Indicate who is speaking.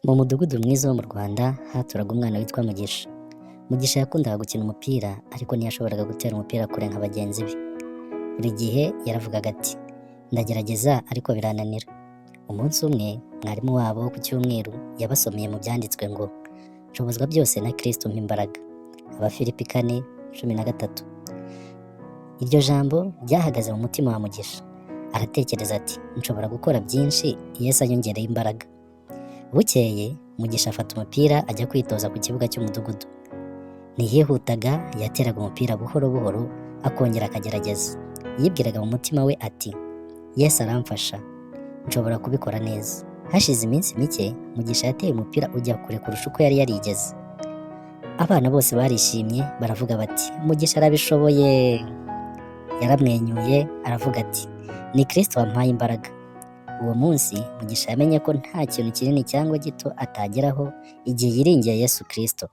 Speaker 1: Mu mudugudu mwiza wo mu Rwanda haturaga umwana witwa Mugisha. Mugisha yakundaga gukina umupira ariko ntiyashoboraga gutera umupira kure nka bagenzi be. Buri gihe yaravugaga ati ndagerageza ariko birananira. Umunsi umwe mwarimu wabo ku cyumweru yabasomeye mu byanditswe ngo nshobozwa byose na Kristo umpa imbaraga. Abafilipi 4:13. Iryo jambo ryahagaze mu mutima wa Mugisha. Aratekereza ati nshobora gukora byinshi Yesu anyongereye imbaraga. Bukeye Mugisha afata umupira ajya kwitoza ku kibuga cy'umudugudu. Ntiyihutaga, yateraga umupira buhoro buhoro akongera akagerageza. Yibwiraga mu mutima we ati Yesu aramfasha, nshobora kubikora neza. Hashize iminsi mike Mugisha yateye umupira ujya kure kurusha uko yari yarigeze. Abana bose barishimye baravuga bati Mugisha arabishoboye. Yaramwenyuye aravuga ati ni Kristo wampaye imbaraga. Uwo munsi Mugisha yamenye ko nta kintu kinini cyangwa gito atageraho igihe yiringiye Yesu Kristo.